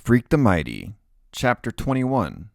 Freak the Mighty, Chapter 21,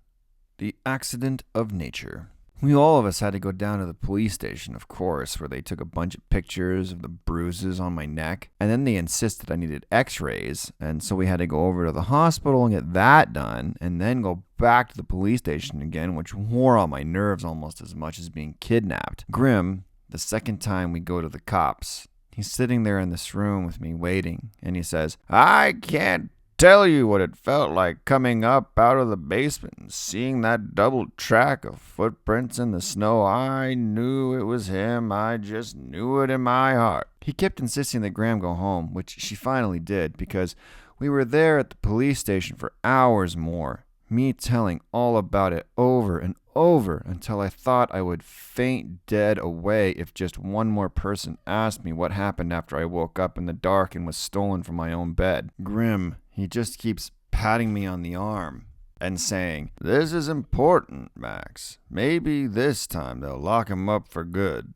The Accident of Nature. All of us had to go down to the police station, of course, where they took a bunch of pictures of the bruises on my neck, and then they insisted I needed x-rays, and so we had to go over to the hospital and get that done, and then go back to the police station again, which wore on my nerves almost as much as being kidnapped. Grim, the second time we go to the cops, he's sitting there in this room with me waiting, and he says, "I can't tell you what it felt like coming up out of the basement and seeing that double track of footprints in the snow. I knew it was him. I just knew it in my heart." He kept insisting that Graham go home, which she finally did, because we were there at the police station for hours more, me telling all about it over and over until I thought I would faint dead away if just one more person asked me what happened after I woke up in the dark and was stolen from my own bed. Grim, he just keeps patting me on the arm and saying, "This is important, Max. Maybe this time they'll lock him up for good."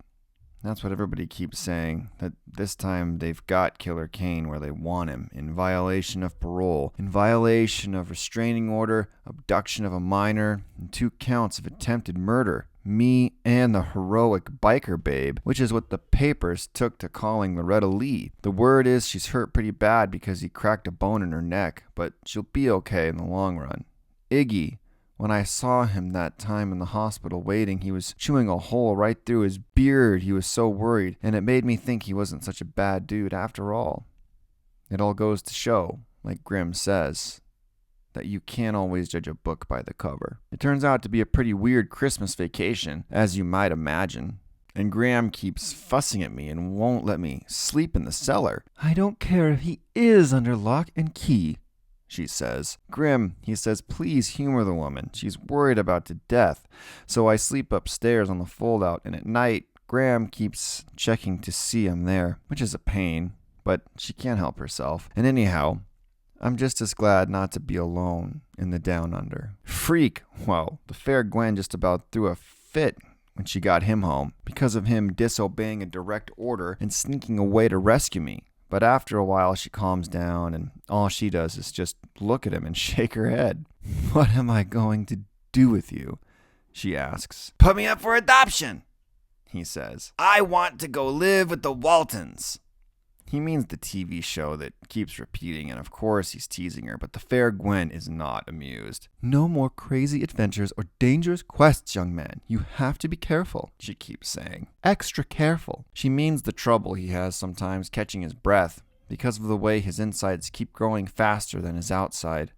That's what everybody keeps saying, that this time they've got Killer Kane where they want him, in violation of parole, in violation of restraining order, abduction of a minor, and 2 counts of attempted murder. Me and the heroic biker babe, which is what the papers took to calling Loretta Lee. The word is she's hurt pretty bad because he cracked a bone in her neck, but she'll be okay in the long run. Iggy, when I saw him that time in the hospital waiting, he was chewing a hole right through his beard. He was so worried, and it made me think he wasn't such a bad dude after all. It all goes to show, like Grimm says, that you can't always judge a book by the cover. It turns out to be a pretty weird Christmas vacation, as you might imagine. And Graham keeps fussing at me and won't let me sleep in the cellar. "I don't care if he is under lock and key," she says. Grim, he says, please humor the woman. She's worried about to death. So I sleep upstairs on the fold-out, and at night, Graham keeps checking to see I'm there, which is a pain, but she can't help herself. And anyhow, I'm just as glad not to be alone in the down under. Freak, well, the fair Gwen just about threw a fit when she got him home, because of him disobeying a direct order and sneaking away to rescue me. But after a while, she calms down, and all she does is just look at him and shake her head. "What am I going to do with you?" she asks. "Put me up for adoption," he says. "I want to go live with the Waltons." He means the TV show that keeps repeating, and of course he's teasing her, but the fair Gwen is not amused. "No more crazy adventures or dangerous quests, young man. You have to be careful," she keeps saying. "Extra careful." She means the trouble he has sometimes catching his breath because of the way his insides keep growing faster than his outside,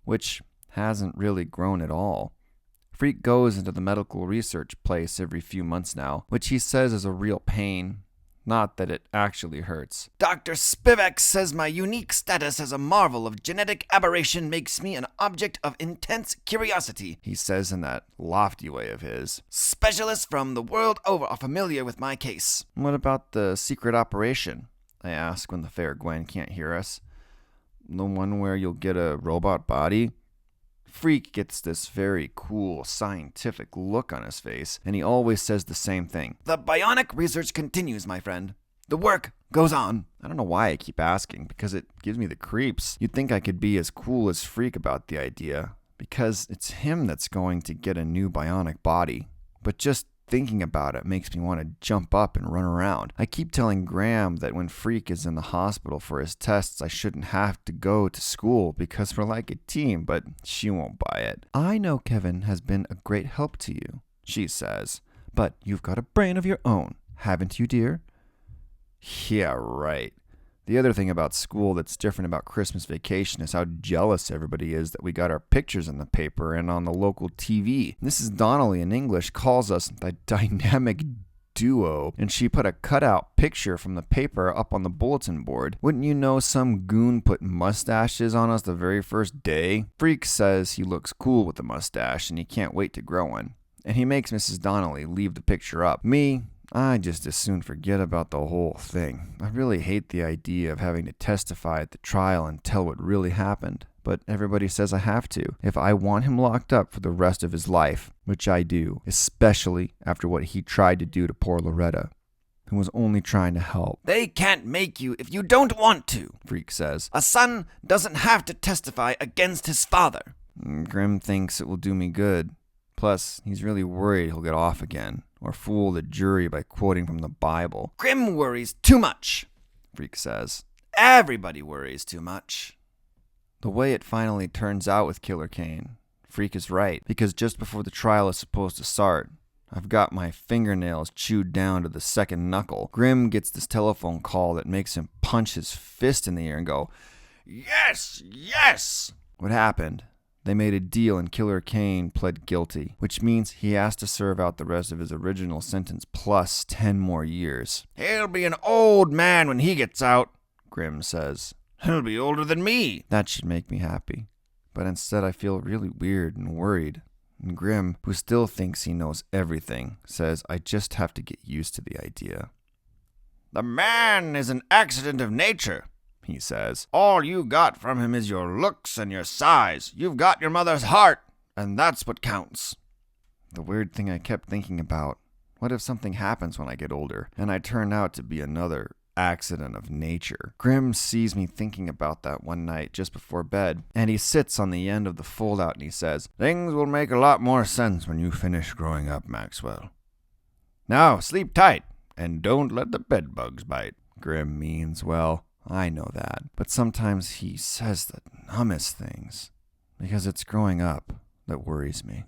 which hasn't really grown at all. Freak goes into the medical research place every few months now, which he says is a real pain. Not that it actually hurts. "Dr. Spivak says my unique status as a marvel of genetic aberration makes me an object of intense curiosity," he says in that lofty way of his. "Specialists from the world over are familiar with my case." "What about the secret operation?" I ask when the fair Gwen can't hear us. "The one where you'll get a robot body?" Freak gets this very cool, scientific look on his face, and he always says the same thing. "The bionic research continues, my friend. The work goes on." I don't know why I keep asking, because it gives me the creeps. You'd think I could be as cool as Freak about the idea, because it's him that's going to get a new bionic body. But just thinking about it makes me want to jump up and run around. I keep telling Graham that when Freak is in the hospital for his tests, I shouldn't have to go to school because we're like a team, but she won't buy it. "I know Kevin has been a great help to you," she says, "but you've got a brain of your own, haven't you, dear?" Yeah, right. The other thing about school that's different about Christmas vacation is how jealous everybody is that we got our pictures in the paper and on the local TV. Mrs. Donnelly in English calls us the dynamic duo, and she put a cutout picture from the paper up on the bulletin board. Wouldn't you know, some goon put mustaches on us the very first day? Freak says he looks cool with the mustache and he can't wait to grow one. And he makes Mrs. Donnelly leave the picture up. Me, I just as soon forget about the whole thing. I really hate the idea of having to testify at the trial and tell what really happened. But everybody says I have to, if I want him locked up for the rest of his life, which I do, especially after what he tried to do to poor Loretta. who was only trying to help. They can't make you if you don't want to, Freak says. A son doesn't have to testify against his father. Grim thinks it will do me good. Plus, he's really worried he'll get off again, or fool the jury by quoting from the Bible. Grim worries too much, Freak says. Everybody worries too much. The way it finally turns out with Killer Kane, Freak is right, because just before the trial is supposed to start, I've got my fingernails chewed down to the second knuckle. Grim gets this telephone call that makes him punch his fist in the air and go, "Yes, yes!" What happened? They made a deal and Killer Kane pled guilty, which means he has to serve out the rest of his original sentence plus 10 more years. He'll be an old man when he gets out, Grim says. He'll be older than me. That should make me happy. But instead I feel really weird and worried. And Grim, who still thinks he knows everything, says I just have to get used to the idea. The man is an accident of nature, he says. All you got from him is your looks and your size. You've got your mother's heart, and that's what counts. The weird thing I kept thinking about, what if something happens when I get older, and I turn out to be another accident of nature? Grim sees me thinking about that one night just before bed, and he sits on the end of the fold-out and he says, Things will make a lot more sense when you finish growing up, Maxwell. Now, sleep tight, and don't let the bedbugs bite. Grim means well. I know that, but sometimes he says the dumbest things, because it's growing up that worries me.